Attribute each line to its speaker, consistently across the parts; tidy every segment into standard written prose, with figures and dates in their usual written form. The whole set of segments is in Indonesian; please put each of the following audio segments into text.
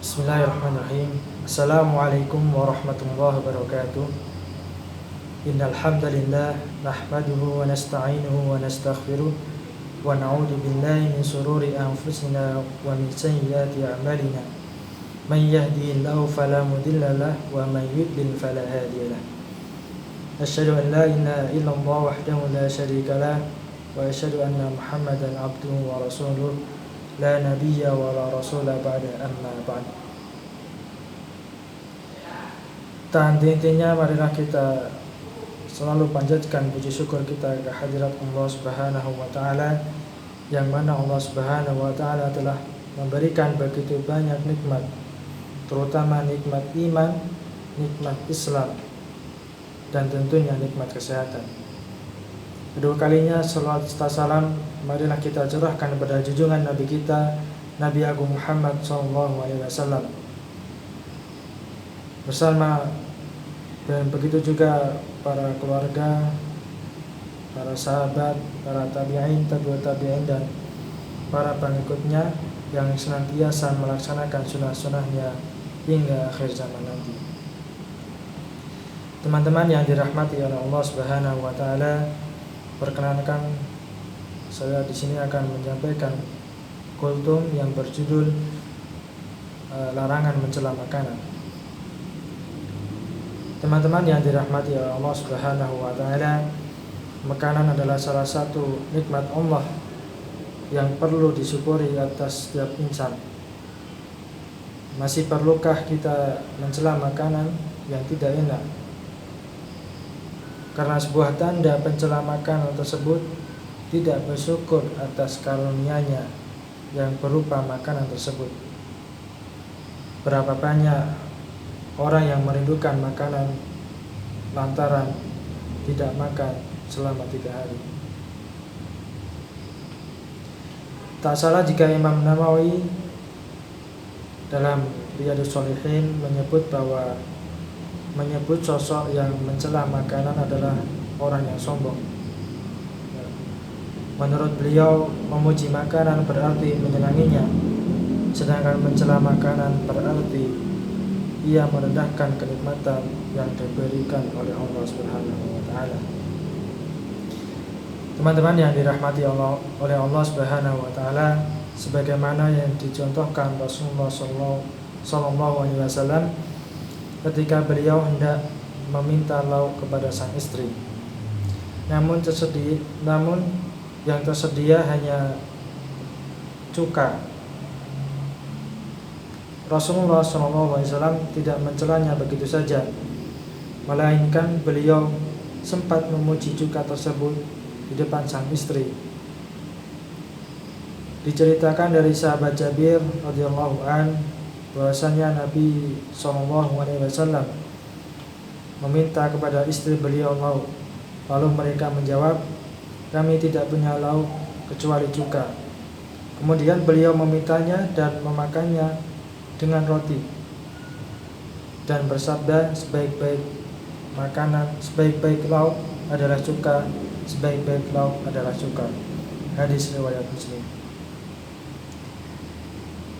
Speaker 1: Bismillahirrahmanirrahim. Assalamualaikum warahmatullahi wabarakatuh. Innal hamdalillah nahmaduhu wa nasta'inuhu wa nastaghfiruh wa na'udzu billahi min shururi anfusina wa min sayyiati a'malina. Man yahdihillahu fala mudilla lahu wa man yudlil fala hadiya lahu. Asyhadu an la ilaha illallah wahdahu la syarika lahu wa asyhadu anna Muhammadan abduhu wa rasuluh la nabiyya wa la rasula ba'da amma ba'd. Tak henti-hentinya marilah kita selalu panjatkan puji syukur kita ke hadirat Allah Subhanahu wa taala, yang mana Allah Subhanahu wa taala telah memberikan begitu banyak nikmat, terutama nikmat iman, nikmat Islam, dan tentunya nikmat kesehatan. Kedua kalinya salawat serta salam marilah kita curahkan kepada junjungan Nabi kita, Nabi Agung Muhammad SAW, bersama dan begitu juga para keluarga, para sahabat, para tabi'in, tabi'ut tabi'in, dan para pengikutnya yang senantiasa melaksanakan sunnah-sunnahnya hingga akhir zaman nanti. Teman-teman yang dirahmati oleh Allah Subhanahu wa taala, perkenankan saya di sini akan menyampaikan kultum yang berjudul larangan mencela makanan. Teman-teman yang dirahmati oleh Allah Subhanahu wa taala, makanan adalah salah satu nikmat Allah yang perlu disyukuri atas setiap insan. Masih perlukah kita mencela makanan yang tidak enak? Karena sebuah tanda pencela makanan tersebut tidak bersyukur atas karunia-Nya yang berupa makanan tersebut. Berapa banyak orang yang merindukan makanan lantaran tidak makan selama 3 hari. Tak salah jika Imam Nawawi dalam Riyadhus Shalihin menyebut sosok yang mencela makanan adalah orang yang sombong. Menurut beliau, memuji makanan berarti menyenanginya, sedangkan mencela makanan berarti ia merendahkan kenikmatan yang diberikan oleh Allah Subhanahu wa taala. Teman-teman yang dirahmati oleh Allah Subhanahu wa taala, sebagaimana yang dicontohkan Rasulullah sallallahu alaihi wasallam ketika beliau hendak meminta lauk kepada sang istri, namun yang tersedia hanya cuka. Rasulullah SAW tidak mencelanya begitu saja, melainkan beliau sempat memuji cuka tersebut di depan sang istri. Diceritakan dari sahabat Jabir radhiyallahu an bahwasanya Nabi SAW meminta kepada istri beliau lauk, lalu mereka menjawab, kami tidak punya lauk kecuali cuka. Kemudian beliau memintanya dan memakannya dengan roti, dan bersabda, sebaik-baik makanan, sebaik-baik lauk adalah cuka, sebaik-baik lauk adalah cuka. Hadis riwayat Muslim.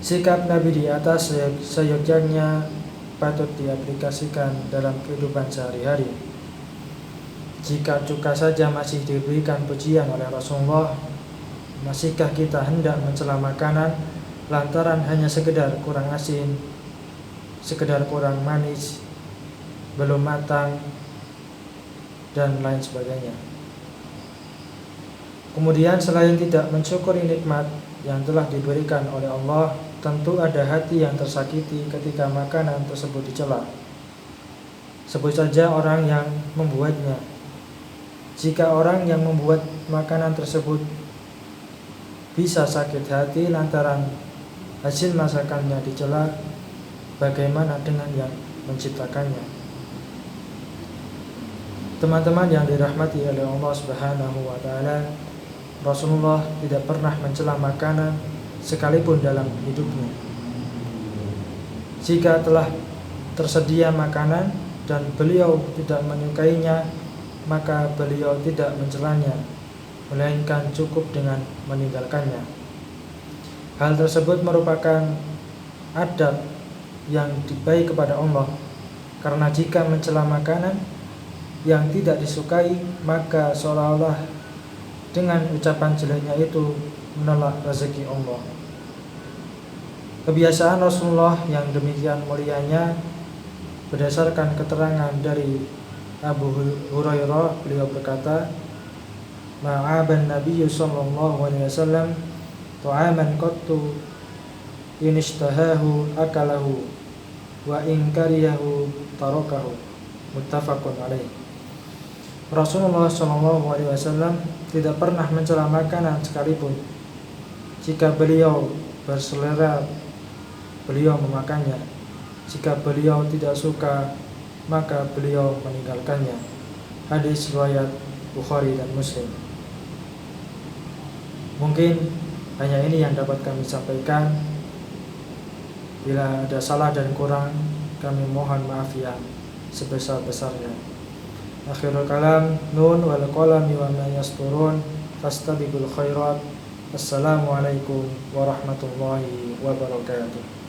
Speaker 1: Sikap Nabi di atas seyogyanya patut diaplikasikan dalam kehidupan sehari-hari. Jika cuka saja masih diberikan pujian oleh Rasulullah, masihkah kita hendak mencela makanan lantaran hanya sekedar kurang asin, sekedar kurang manis, belum matang, dan lain sebagainya. Kemudian selain tidak mensyukuri nikmat yang telah diberikan oleh Allah, tentu ada hati yang tersakiti ketika makanan tersebut dicela. Sebut saja orang yang membuatnya. Jika orang yang membuat makanan tersebut bisa sakit hati lantaran hasil masakannya dicela, bagaimana dengan yang menciptakannya? Teman-teman yang dirahmati oleh Allah Subhanahu wa taala, Rasulullah tidak pernah mencela makanan sekalipun dalam hidupnya. Jika telah tersedia makanan dan beliau tidak menyukainya, maka beliau tidak mencelanya, melainkan cukup dengan meninggalkannya. Hal tersebut merupakan adab yang baik kepada Allah. Karena jika mencela makanan yang tidak disukai, maka seolah-olah dengan ucapan jeleknya itu menolak rezeki Allah. Kebiasaan Rasulullah yang demikian mulianya berdasarkan keterangan dari Abu Hurairah, beliau berkata, ma'aban Nabi sallallahu alaihi wasallam ta'aman qattu in ishtahahu akalahu wa in kariyahu tarakahu, muttafaqun alaih. Rasulullah sallallahu alaihi wasallam tidak pernah mencela makanan sekalipun. Jika beliau berselera, beliau memakannya. Jika beliau tidak suka, maka beliau meninggalkannya. Hadis riwayat Bukhari dan Muslim. Mungkin hanya ini yang dapat kami sampaikan. Bila ada salah dan kurang, kami mohon maaf yang sebesar-besarnya. Akhirul kalam, nun wal qalami wa ma yasturun, fastabiqul khairat. Assalamualaikum warahmatullahi wabarakatuh.